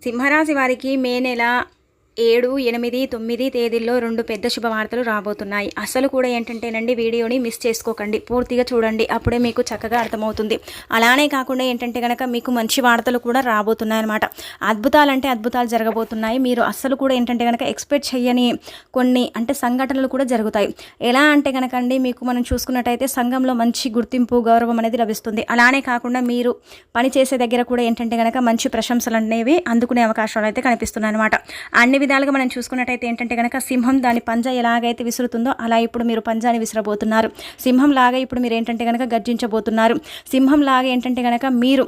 సింహరాశి వారికి మే నెల 7, 8, 9 తేదీల్లో 2 పెద్ద శుభవార్తలు రాబోతున్నాయి. అసలు కూడా ఏంటంటేనండి, వీడియోని మిస్ చేసుకోకండి, పూర్తిగా చూడండి, అప్పుడే మీకు చక్కగా అర్థమవుతుంది. అలానే కాకుండా ఏంటంటే కనుక మీకు మంచి వార్తలు కూడా రాబోతున్నాయి అన్నమాట. అద్భుతాలంటే అద్భుతాలు జరగబోతున్నాయి. మీరు అస్సలు కూడా ఏంటంటే కనుక ఎక్స్పెక్ట్ చేయని కొన్ని సంఘటనలు కూడా జరుగుతాయి. ఎలా అంటే కనుక అండి, మీకు మనం చూసుకున్నట్టయితే సంఘంలో మంచి గుర్తింపు, గౌరవం అనేది లభిస్తుంది. అలానే కాకుండా మీరు పని చేసే దగ్గర కూడా ఏంటంటే కనుక మంచి ప్రశంసలు అనేవి అందుకునే అవకాశాలు అయితే కనిపిస్తున్నాయి అనమాట. అన్ని విధాలుగా మనం చూసుకున్నట్టయితే ఏంటంటే కనుక సింహం దాని పంజా ఎలాగైతే విసురుతుందో అలా ఇప్పుడు మీరు పంజాని విసిరబోతున్నారు. సింహం లాగా ఇప్పుడు మీరు ఏంటంటే కనుక గర్జించబోతున్నారు. సింహం లాగా ఏంటంటే కనుక మీరు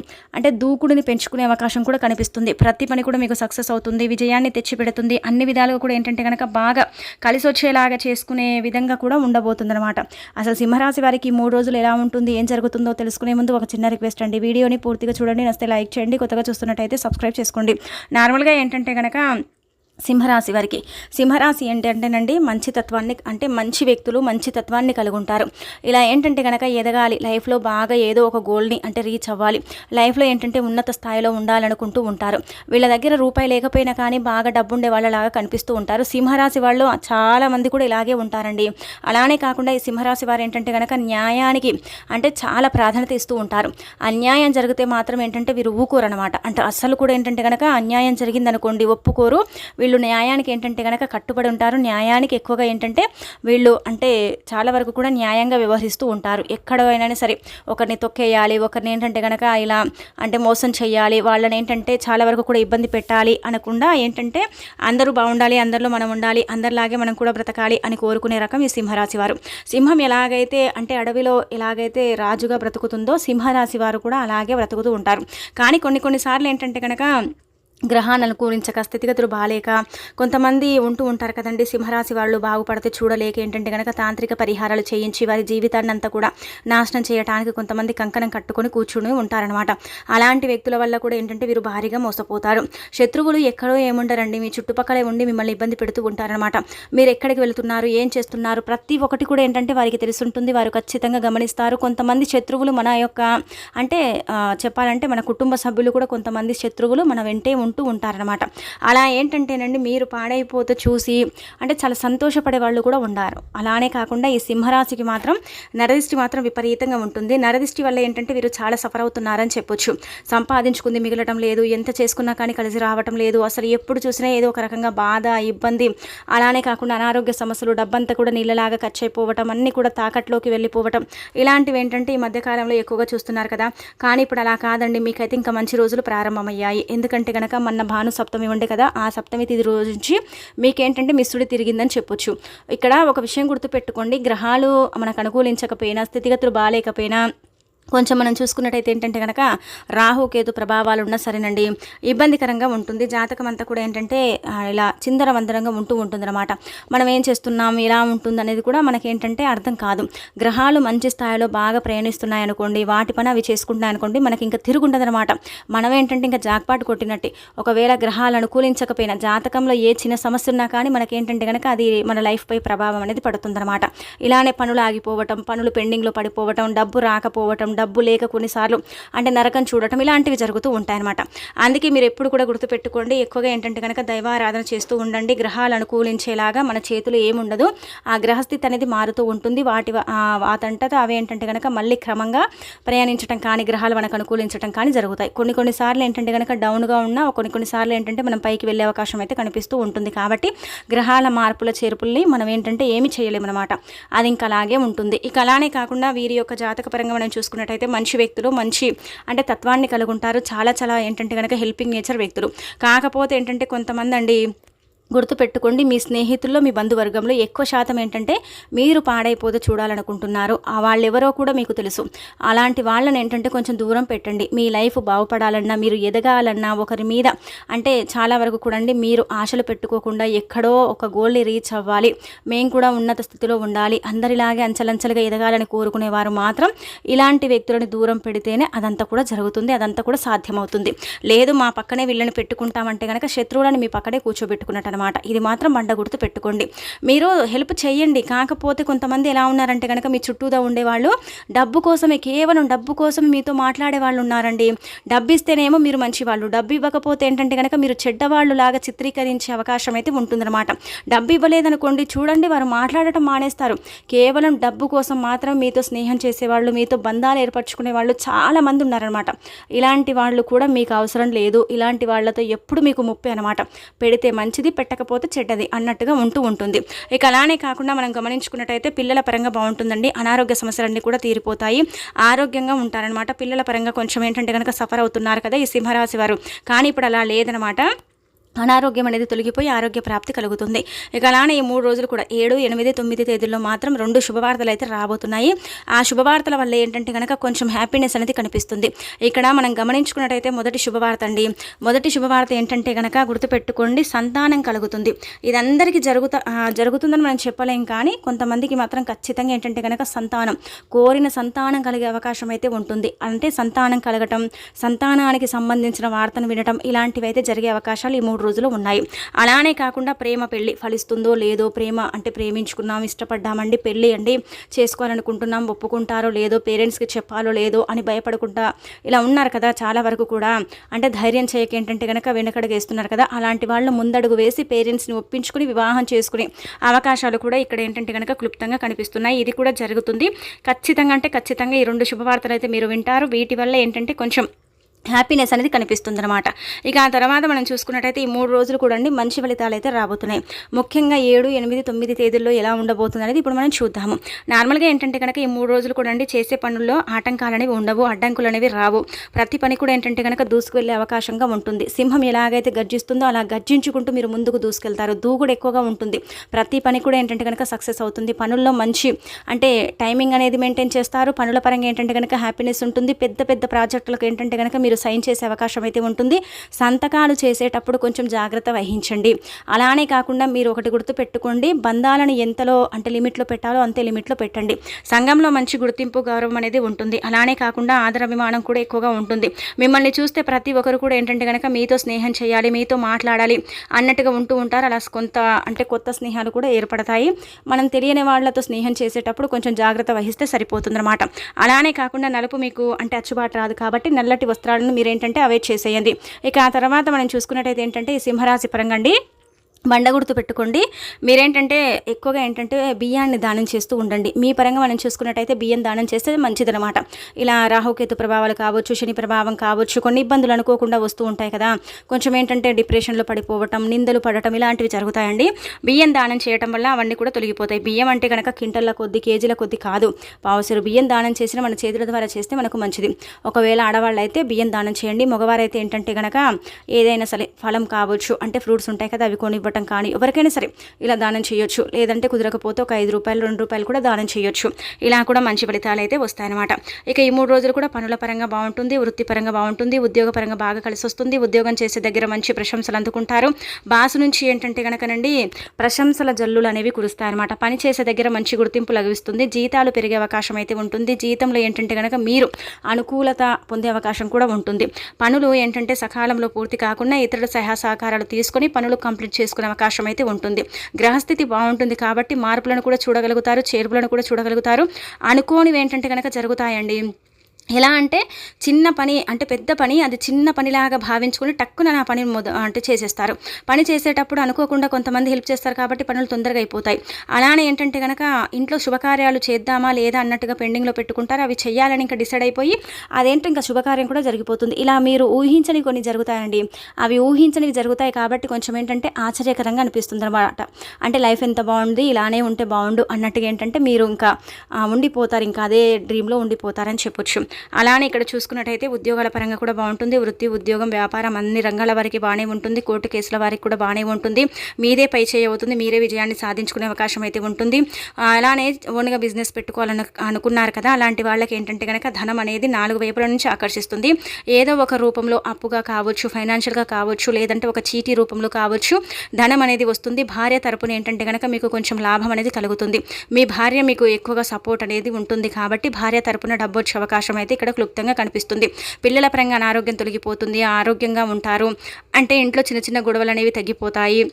దూకుడుని పెంచుకునే అవకాశం కూడా కనిపిస్తుంది. ప్రతి పని కూడా మీకు సక్సెస్ అవుతుంది, విజయాన్ని తెచ్చిపెడుతుంది. అన్ని విధాలుగా కూడా ఏంటంటే కనుక బాగా కలిసి వచ్చేలాగా చేసుకునే విధంగా కూడా ఉండబోతుంది అనమాట. అసలు సింహరాశి వారికి 3 రోజులు ఎలా ఉంటుంది, ఏం జరుగుతుందో తెలుసుకునే ముందు ఒక చిన్న రిక్వెస్ట్ అండి, వీడియోని పూర్తిగా చూడండి, నచ్చితే లైక్ చేయండి, కొత్తగా చూస్తున్నట్టయితే సబ్స్క్రైబ్ చేసుకోండి. నార్మల్గా ఏంటంటే కనుక సింహరాశి వారికి, సింహరాశి ఏంటంటేనండి మంచి తత్వాన్ని, అంటే మంచి వ్యక్తులు మంచి తత్వాన్ని కలిగి ఉంటారు. ఇలా ఏంటంటే కనుక ఎదగాలి, లైఫ్లో బాగా ఏదో ఒక గోల్ని రీచ్ అవ్వాలి, లైఫ్లో ఏంటంటే ఉన్నత స్థాయిలో ఉండాలనుకుంటూ ఉంటారు. వీళ్ళ దగ్గర రూపాయి లేకపోయినా కానీ బాగా డబ్బు ఉండే వాళ్ళలాగా కనిపిస్తూ ఉంటారు. సింహరాశి వాళ్ళు చాలా మంది కూడా ఇలాగే ఉంటారండి. అలానే కాకుండా ఈ సింహరాశి వారు ఏంటంటే కనుక న్యాయానికి చాలా ప్రాధాన్యత ఇస్తూ ఉంటారు. అన్యాయం జరిగితే మాత్రం ఏంటంటే వీరు ఊకోరు అనమాట. అస్సలు కూడా ఏంటంటే కనుక అన్యాయం జరిగిందనుకోండి ఒప్పుకోరు. వీళ్ళు న్యాయానికి ఏంటంటే కనుక కట్టుబడి ఉంటారు. న్యాయానికి ఎక్కువగా ఏంటంటే వీళ్ళు చాలా వరకు కూడా న్యాయంగా వ్యవహరిస్తూ ఉంటారు. ఎక్కడైనా సరే ఒకరిని తొక్కేయాలి, ఒకరిని ఏంటంటే కనుక ఇలా మోసం చేయాలి, వాళ్ళని ఏంటంటే చాలా వరకు కూడా ఇబ్బంది పెట్టాలి అనకుండా ఏంటంటే అందరూ బాగుండాలి, అందరిలో మనం ఉండాలి, అందరిలాగే మనం కూడా బ్రతకాలి అని కోరుకునే రకం ఈ సింహరాశి వారు. సింహం ఎలాగైతే అడవిలో ఎలాగైతే రాజుగా బ్రతుకుతుందో సింహరాశి వారు కూడా అలాగే బ్రతుకుతూ ఉంటారు. కానీ కొన్నిసార్లు ఏంటంటే కనుక గ్రహాన్ని అనుకూలించక, స్థితిగతులు బాలేక కొంతమంది ఉంటూ ఉంటారు కదండి. సింహరాశి వాళ్ళు బాగుపడితే చూడలేక ఏంటంటే కనుక తాంత్రిక పరిహారాలు చేయించి వారి జీవితాన్ని అంతా కూడా నాశనం చేయడానికి కొంతమంది కంకణం కట్టుకొని కూర్చుని ఉంటారనమాట. అలాంటి వ్యక్తుల వల్ల కూడా ఏంటంటే వీరు భారీగా మోసపోతారు. శత్రువులు ఎక్కడో ఏముంటారండి, మీ చుట్టుపక్కలే ఉండి మిమ్మల్ని ఇబ్బంది పెడుతూ ఉంటారనమాట. మీరు ఎక్కడికి వెళుతున్నారు, ఏం చేస్తున్నారు, ప్రతి ఒక్కటి కూడా ఏంటంటే వారికి తెలుసుంటుంది, వారు ఖచ్చితంగా గమనిస్తారు. కొంతమంది శత్రువులు మన యొక్క చెప్పాలంటే మన కుటుంబ సభ్యులు కూడా కొంతమంది శత్రువులు మన వెంటే ఉంటూ ఉంటారనమాట. అలా ఏంటంటేనండి మీరు పాడైపోతే చూసి చాలా సంతోషపడే వాళ్ళు కూడా ఉంటారు. అలానే కాకుండా ఈ సింహరాశికి మాత్రం నరదిష్టి మాత్రం విపరీతంగా ఉంటుంది. నరదిష్టి వల్ల ఏంటంటే వీరు చాలా సఫర్ అవుతున్నారని చెప్పొచ్చు. సంపాదించుకుంది మిగలటం లేదు, ఎంత చేసుకున్నా కానీ కలిసి రావటం లేదు, అసలు ఎప్పుడు చూసినా ఏదో ఒక రకంగా బాధ, ఇబ్బంది, అలానే కాకుండా అనారోగ్య సమస్యలు, డబ్బంతా కూడా నీళ్ళలాగా ఖర్చు అయిపోవటం, అన్నీ కూడా తాకట్లోకి వెళ్ళిపోవటం, ఇలాంటివి ఏంటంటే ఈ మధ్యకాలంలో ఎక్కువగా చూస్తున్నారు కదా. కానీ ఇప్పుడు అలా కాదండి, మీకైతే ఇంకా మంచి రోజులు ప్రారంభమయ్యాయి. ఎందుకంటే కనుక మొన్న భాను సప్తమి ఉండే కదా, ఆ సప్తమి తిథి రోజు నుంచి మీకేంటంటే మిస్సుడి తిరిగిందని చెప్పొచ్చు. ఇక్కడ ఒక విషయం గుర్తుపెట్టుకోండి, గ్రహాలు మనకు అనుకూలించకపోయినా, స్థితిగతులు బాగాలేకపోయినా, కొంచెం మనం చూసుకున్నట్టయితే ఏంటంటే కనుక రాహుకేతు ప్రభావాలు ఉన్నా సరేనండి ఇబ్బందికరంగా ఉంటుంది. జాతకం అంతా కూడా ఏంటంటే ఇలా చిందరవందరంగా ఉంటుందన్నమాట. మనం ఏం చేస్తున్నాం, ఇలా ఉంటుంది అనేది కూడా మనకేంటంటే అర్థం కాదు. గ్రహాలు మంచి స్థాయిలో బాగా ప్రయాణిస్తున్నాయి అనుకోండి, వాటి పని అవి చేసుకుంటున్నాయి అనుకోండి, మనకి ఇంకా తిరుగుండదనమాట. మనం ఏంటంటే ఇంకా జాక్పాటు కొట్టినట్టే. ఒకవేళ గ్రహాలు అనుకూలించకపోయినా, జాతకంలో ఏ చిన్న సమస్య ఉన్నా కానీ మనకేంటంటే కనుక అది మన లైఫ్పై ప్రభావం అనేది పడుతుందన్నమాట. ఇలానే పనులు ఆగిపోవటం, పనులు పెండింగ్లో పడిపోవటం, డబ్బు రాకపోవటం, డబ్బు లేక కొన్నిసార్లు నరకం చూడటం, ఇలాంటివి జరుగుతూ ఉంటాయన్నమాట. అందుకే మీరు ఎప్పుడు కూడా గుర్తుపెట్టుకోండి, ఎక్కువగా ఏంటంటే కనుక దైవారాధన చేస్తూ ఉండండి. గ్రహాలు అనుకూలించేలాగా మన చేతులు ఏముండదు, ఆ గ్రహస్థితి అనేది మారుతూ ఉంటుంది. వాటంతటా అవి ఏంటంటే కనుక మళ్ళీ క్రమంగా ప్రయాణించడం కానీ, గ్రహాలు మనకు అనుకూలించడం కానీ జరుగుతాయి. కొన్నిసార్లు ఏంటంటే కనుక డౌన్గా ఉన్నా, కొన్నిసార్లు ఏంటంటే మనం పైకి వెళ్ళే అవకాశం అయితే కనిపిస్తూ ఉంటుంది. కాబట్టి గ్రహాల మార్పుల చేర్పుల్ని మనం ఏంటంటే ఏమి చేయలేమన్నమాట, అది ఇంకా అలాగే ఉంటుంది. ఇక అలానే కాకుండా వీరి యొక్క జాతక పరంగా మనం చూసుకున్నట్టయితే మంచి వ్యక్తులు, మంచి తత్వాన్ని కలిగి ఉంటారు. చాలా ఏంటంటే కనుక హెల్పింగ్ నేచర్ వ్యక్తులు. కాకపోతే ఏంటంటే కొంతమంది గుర్తుపెట్టుకోండి, మీ స్నేహితుల్లో, మీ బంధువర్గంలో ఎక్కువ శాతం ఏంటంటే మీరు పాడైపోతే చూడాలనుకుంటున్నారు. వాళ్ళెవరో కూడా మీకు తెలుసు. అలాంటి వాళ్ళని ఏంటంటే కొంచెం దూరం పెట్టండి. మీ లైఫ్ బాగుపడాలన్నా, మీరు ఎదగాలన్నా, ఒకరి మీద చాలా వరకు కూడా మీరు ఆశలు పెట్టుకోకుండా ఎక్కడో ఒక గోల్ని రీచ్ అవ్వాలి, మేము కూడా ఉన్నత స్థితిలో ఉండాలి, అందరిలాగే అంచలంచలుగా ఎదగాలని కోరుకునేవారు మాత్రం ఇలాంటి వ్యక్తులను దూరం పెడితేనే అదంతా కూడా జరుగుతుంది, అదంతా కూడా సాధ్యమవుతుంది. లేదు మా పక్కనే వీళ్ళని పెట్టుకుంటామంటే కనుక శత్రువులను మీ పక్కనే కూర్చోబెట్టుకున్నట్టు అనమాట. ఇది మాత్రం బండ గుర్తు పెట్టుకోండి. మీరు హెల్ప్ చేయండి, కాకపోతే కొంతమంది ఎలా ఉన్నారంటే కనుక మీ చుట్టూదా ఉండేవాళ్ళు డబ్బు కోసమే, కేవలం డబ్బు కోసం మీతో మాట్లాడే వాళ్ళు ఉన్నారండి. డబ్బు ఇస్తేనేమో మీరు మంచివాళ్ళు, డబ్బు ఇవ్వకపోతే ఏంటంటే కనుక మీరు చెడ్డవాళ్ళు లాగా చిత్రీకరించే అవకాశం అయితే ఉంటుందన్నమాట. డబ్బు ఇవ్వలేదనుకోండి, చూడండి వారు మాట్లాడటం మానేస్తారు. కేవలం డబ్బు కోసం మాత్రం మీతో స్నేహం చేసేవాళ్ళు, మీతో బంధాలు ఏర్పరచుకునే వాళ్ళు చాలామంది ఉన్నారనమాట. ఇలాంటి వాళ్ళు కూడా మీకు అవసరం లేదు. ఇలాంటి వాళ్ళతో ఎప్పుడు మీకు ముప్పే అనమాట. పెడితే మంచిది, పెట్టకపోతే చెడ్డది అన్నట్టుగా ఉంటుంది. ఇక అలానే కాకుండా మనం గమనించుకున్నట్టయితే పిల్లల పరంగా బాగుంటుందండి. అనారోగ్య సమస్యలన్నీ కూడా తీరిపోతాయి, ఆరోగ్యంగా ఉంటారనమాట. పిల్లల పరంగా కొంచెం ఏంటంటే కనుక సఫర్ అవుతున్నారు కదా ఈ సింహరాశి వారు, కానీ ఇప్పుడు అలా లేదనమాట. అనారోగ్యం అనేది తొలగిపోయి ఆరోగ్య ప్రాప్తి కలుగుతుంది. ఇక అలానే ఈ 3 రోజులు కూడా 7, 8, 9 తేదీల్లో మాత్రం 2 శుభవార్తలు అయితే రాబోతున్నాయి. ఆ శుభవార్తల వల్ల ఏంటంటే కనుక కొంచెం హ్యాపీనెస్ అనేది కనిపిస్తుంది. ఇక్కడ మనం గమనించుకున్నట్టయితే మొదటి శుభవార్త అండి. మొదటి శుభవార్త ఏంటంటే కనుక గుర్తుపెట్టుకోండి, సంతానం కలుగుతుంది. ఇది అందరికీ జరుగుతుందని మనం చెప్పలేం, కానీ కొంతమందికి మాత్రం ఖచ్చితంగా ఏంటంటే కనుక కోరిన సంతానం కలిగే అవకాశం అయితే ఉంటుంది. అంటే సంతానం కలగటం, సంతానానికి సంబంధించిన వార్తను వినటం, ఇలాంటివి అయితే జరిగే అవకాశాలు ఈ 3 రోజులు ఉన్నాయి. అలానే కాకుండా ప్రేమ పెళ్లి ఫలిస్తుందో లేదో, ప్రేమ అంటే ప్రేమించుకున్నాం, ఇష్టపడ్డామండి, పెళ్ళి అండి చేసుకోవాలనుకుంటున్నాం, ఒప్పుకుంటారో లేదో, పేరెంట్స్కి చెప్పాలో లేదో అని భయపడకుండా ఇలా ఉన్నారు కదా చాలా వరకు కూడా. అంటే ధైర్యం చేయక ఏంటంటే కనుక వెనకడుగేస్తున్నారు కదా, అలాంటి వాళ్ళు ముందడుగు వేసి పేరెంట్స్ని ఒప్పించుకుని వివాహం చేసుకునే అవకాశాలు కూడా ఇక్కడ ఏంటంటే కనుక క్లుప్తంగా కనిపిస్తున్నాయి. ఇది కూడా జరుగుతుంది ఖచ్చితంగా. అంటే ఖచ్చితంగా ఈ 2 శుభవార్తలు అయితే మీరు వింటారు. వీటి వల్ల ఏంటంటే కొంచెం హ్యాపీనెస్ అనేది కనిపిస్తుంది అనమాట. ఇక ఆ తర్వాత మనం చూసుకున్నట్టయితే ఈ 3 రోజులు కూడా అండి మంచి ఫలితాలు అయితే రాబోతున్నాయి. ముఖ్యంగా 7, 8, 9 తేదీల్లో ఎలా ఉండబోతుంది అనేది ఇప్పుడు మనం చూద్దాము. నార్మల్గా ఏంటంటే కనుక ఈ 3 రోజులు కూడా అండి చేసే పనుల్లో ఆటంకాలు అనేవి ఉండవు, అడ్డంకులు అనేవి రావు. ప్రతి పని కూడా ఏంటంటే కనుక దూసుకువెళ్ళే అవకాశంగా ఉంటుంది. సింహం ఎలాగైతే గర్జిస్తుందో అలా గర్జించుకుంటూ మీరు ముందుకు దూసుకెళ్తారు. దూకుడు ఎక్కువగా ఉంటుంది. ప్రతి పని కూడా ఏంటంటే కనుక సక్సెస్ అవుతుంది. పనుల్లో మంచి అంటే టైమింగ్ అనేది మెయింటైన్ చేస్తారు. పనుల పరంగా ఏంటంటే కనుక హ్యాపీనెస్ ఉంటుంది. పెద్ద పెద్ద ప్రాజెక్టులకు ఏంటంటే కనుక మీరు సైన్ చేసే అవకాశం అయితే ఉంటుంది. సంతకాలు చేసేటప్పుడు కొంచెం జాగ్రత్త వహించండి. అలానే కాకుండా మీరు ఒకటి గుర్తు పెట్టుకోండి, బంధాలను ఎంతలో అంటే లిమిట్లో పెట్టాలో అంతే లిమిట్లో పెట్టండి. సంఘంలో మంచి గుర్తింపు, గౌరవం అనేది ఉంటుంది. అలానే కాకుండా ఆదరాభిమానం కూడా ఎక్కువగా ఉంటుంది. మిమ్మల్ని చూస్తే ప్రతి ఒక్కరు కూడా ఏంటంటే కనుక మీతో స్నేహం చేయాలి, మీతో మాట్లాడాలి అన్నట్టుగా ఉంటారు. అలా కొత్త స్నేహాలు కూడా ఏర్పడతాయి. మనం తెలియని వాళ్ళతో స్నేహం చేసేటప్పుడు కొంచెం జాగ్రత్త వహిస్తే సరిపోతుందన్నమాట. అలానే కాకుండా నలుపు మీకు అంటే అచ్చుబాటు రాదు కాబట్టి నల్లటి వస్త్రాలను మీరేంటంటే అవాయిడ్ చేసేయండి. ఇక ఆ తర్వాత మనం చూసుకున్నట్టయితే ఏంటంటే ఈ సింహరాశి పరంగా అండి బండ గుర్తు పెట్టుకోండి. మీరేంటంటే ఎక్కువగా ఏంటంటే బియ్యాన్ని దానం చేస్తూ ఉండండి. మీ పరంగా మనం చూసుకున్నట్టయితే బియ్యం దానం చేస్తే మంచిదనమాట. ఇలా రాహుకేతు ప్రభావాలు కావచ్చు, శని ప్రభావం కావచ్చు, కొన్ని ఇబ్బందులు అనుకోకుండా వస్తూ ఉంటాయి కదా, కొంచెం ఏంటంటే డిప్రెషన్లో పడిపోవటం, నిందలు పడటం ఇలాంటివి జరుగుతాయండి. బియ్యం దానం చేయటం వల్ల అవన్నీ కూడా తొలగిపోతాయి. బియ్యం అంటే కనుక క్వింటల్ల కొద్ది, కేజీల కొద్ది కాదు, పావుసేరు బియ్యం దానం చేసిన మన చేతుల ద్వారా చేస్తే మనకు మంచిది. ఒకవేళ ఆడవాళ్ళు అయితే బియ్యం దానం చేయండి. మగవారైతే ఏంటంటే కనుక ఏదైనా సరే ఫలం కావచ్చు, అంటే ఫ్రూట్స్ ఉంటాయి కదా అవి కొని కానీ ఎవరికైనా సరే ఇలా దానం చేయొచ్చు. లేదంటే కుదరకపోతే ఒక 5 రూపాయలు, 2 రూపాయలు కూడా దానం చేయొచ్చు. ఇలా కూడా మంచి ఫలితాలు అయితే వస్తాయన్నమాట. ఇక ఈ 3 రోజులు కూడా పనుల పరంగా బాగుంటుంది, వృత్తిపరంగా బాగుంటుంది, ఉద్యోగ పరంగా బాగా కలిసి వస్తుంది. ఉద్యోగం చేసే దగ్గర మంచి ప్రశంసలు అందుకుంటారు. బాసు నుంచి ఏంటంటే కనుకనండి ప్రశంసల జల్లులు అనేవి కురుస్తాయన్నమాట. పని చేసే దగ్గర మంచి గుర్తింపు లభిస్తుంది. జీతాలు పెరిగే అవకాశం అయితే ఉంటుంది. జీతంలో ఏంటంటే కనుక మీరు అనుకూలత పొందే అవకాశం కూడా ఉంటుంది. పనులు ఏంటంటే సకాలంలో పూర్తి కాకుండా ఇతరుల సహకారాలు తీసుకొని పనులు కంప్లీట్ చేసుకునే అవకాశం అయితే ఉంటుంది. గ్రహస్థితి బాగుంటుంది కాబట్టి మార్పులను కూడా చూడగలుగుతారు, చేర్పులను కూడా చూడగలుగుతారు. అనుకోనివి ఏంటంటే కనుక జరుగుతాయండి. ఎలా అంటే చిన్న పని అంటే పెద్ద పని అది చిన్న పనిలాగా భావించుకొని టక్కున నా పని అంటే చేసేస్తారు. పని చేసేటప్పుడు అనుకోకుండా కొంతమంది హెల్ప్ చేస్తారు కాబట్టి పనులు తొందరగా అయిపోతాయి. అలానే ఏంటంటే కనుక ఇంట్లో శుభకార్యాలు చేద్దామా లేదా అన్నట్టుగా పెండింగ్లో పెట్టుకుంటారు. అవి చేయాలని ఇంకా డిసైడ్ అయిపోయి అదేంటో ఇంకా శుభకార్యం కూడా జరిగిపోతుంది. ఇలా మీరు ఊహించని కొన్ని జరుగుతాయండి. అవి ఊహించనివి జరుగుతాయి కాబట్టి కొంచెం ఏంటంటే ఆశ్చర్యకరంగా అనిపిస్తుంది అన్నమాట. అంటే లైఫ్ ఎంత బాగుంది, ఇలానే ఉంటే బాగుండు అన్నట్టుగా ఏంటంటే మీరు ఇంకా ఉండిపోతారు, ఇంకా అదే డ్రీమ్లో ఉండిపోతారని చెప్పొచ్చు. అలానే ఇక్కడ చూసుకున్నట్టయితే ఉద్యోగాల పరంగా కూడా బాగుంటుంది. వృత్తి, ఉద్యోగం, వ్యాపారం అన్ని రంగాల వారికి బాగానే ఉంటుంది. కోర్టు కేసుల వారికి కూడా బాగానే ఉంటుంది. మీదే పై చేయి అవుతుంది. మీరే విజయాన్ని సాధించుకునే అవకాశం అయితే ఉంటుంది. అలానే ఓన్గా బిజినెస్ పెట్టుకోవాలని అనుకున్నారు కదా, అలాంటి వాళ్ళకి ఏంటంటే కనుక ధనం అనేది 4 వైపుల నుంచి ఆకర్షిస్తుంది. ఏదో ఒక రూపంలో అప్పుగా కావచ్చు, ఫైనాన్షియల్గా కావచ్చు, లేదంటే ఒక చీటీ రూపంలో కావచ్చు ధనం అనేది వస్తుంది. భార్య తరపున ఏంటంటే కనుక మీకు కొంచెం లాభం అనేది కలుగుతుంది. మీ భార్య మీకు ఎక్కువగా సపోర్ట్ అనేది ఉంటుంది కాబట్టి భార్య తరపున డబ్బు వచ్చే అవకాశం అయితే ఇక్కడ క్లుప్తంగా కనిపిస్తుంది. పిల్లల పరంగా అనారోగ్యం తొలగిపోతుంది, ఆరోగ్యంగా ఉంటారు. అంటే ఇంట్లో చిన్న చిన్న గొడవలు అనేవి తగ్గిపోతాయి.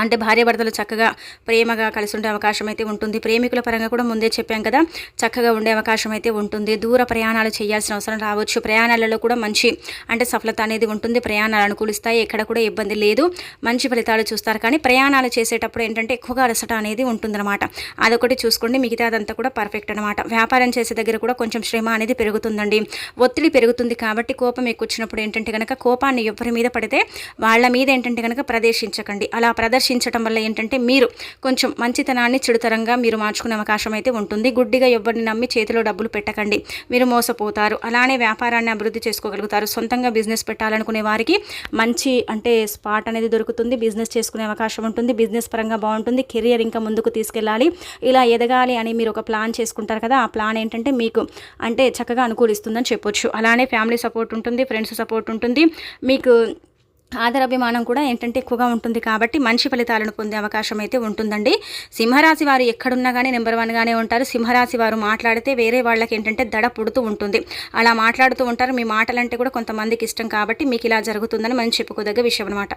అంటే భార్యాభర్తలు చక్కగా ప్రేమగా కలిసి ఉండే అవకాశం అయితే ఉంటుంది. ప్రేమికుల పరంగా కూడా ముందే చెప్పాం కదా, చక్కగా ఉండే అవకాశం అయితే ఉంటుంది. దూర ప్రయాణాలు చేయాల్సిన అవసరం రావచ్చు. ప్రయాణాలలో కూడా మంచి అంటే సఫలత అనేది ఉంటుంది. ప్రయాణాలు అనుకూలిస్తాయి, ఎక్కడ కూడా ఇబ్బంది లేదు, మంచి ఫలితాలు చూస్తారు. కానీ ప్రయాణాలు చేసేటప్పుడు ఏంటంటే ఎక్కువగా అలసట అనేది ఉంటుందన్నమాట. అదొకటి చూసుకోండి, మిగతా అదంతా కూడా పర్ఫెక్ట్ అనమాట. వ్యాపారం చేసే దగ్గర కూడా కొంచెం శ్రమ అనేది పెరుగుతుందండి, ఒత్తిడి పెరుగుతుంది. కాబట్టి కోపం ఎక్కువ వచ్చినప్పుడు ఏంటంటే కనుక కోపాన్ని ఎవరి మీద పడితే వాళ్ళ మీద ఏంటంటే కనుక ప్రదర్శించకండి. అలా ప్రదర్శించడం వల్ల ఏంటంటే మీరు కొంచెం మంచితనాన్ని చెడుతరంగా మీరు మార్చుకునే అవకాశం అయితే ఉంటుంది. గుడ్డిగా ఎవరిని నమ్మి చేతిలో డబ్బులు పెట్టకండి, మీరు మోసపోతారు. అలానే వ్యాపారాన్ని అభివృద్ధి చేసుకోగలుగుతారు. సొంతంగా బిజినెస్ పెట్టాలనుకునే వారికి మంచి అంటే స్పాట్ అనేది దొరుకుతుంది. బిజినెస్ చేసుకునే అవకాశం ఉంటుంది. బిజినెస్ పరంగా బాగుంటుంది. కెరియర్ ఇంకా ముందుకు తీసుకెళ్ళాలి, ఇలా ఎదగాలి అని మీరు ఒక ప్లాన్ చేసుకుంటారు కదా, ఆ ప్లాన్ ఏంటంటే మీకు అంటే చక్కగా అనుకూలిస్తుందని చెప్పొచ్చు. అలానే ఫ్యామిలీ సపోర్ట్ ఉంటుంది, ఫ్రెండ్స్ సపోర్ట్ ఉంటుంది, మీకు ఆదరాభిమానం కూడా ఏంటంటే ఎక్కువగా ఉంటుంది. కాబట్టి మంచి ఫలితాలను పొందే అవకాశం అయితే ఉంటుందండి. సింహరాశి వారు ఎక్కడున్నా కానీ నెంబర్ 1గానే ఉంటారు. సింహరాశి వారు మాట్లాడితే వేరే వాళ్ళకి ఏంటంటే దడ పుడుతూ ఉంటుంది, అలా మాట్లాడుతూ ఉంటారు. మీ మాటలంటే కూడా కొంతమందికి ఇష్టం, కాబట్టి మీకు ఇలా జరుగుతుందని మనం చెప్పుకోదగ్గ విషయం అనమాట.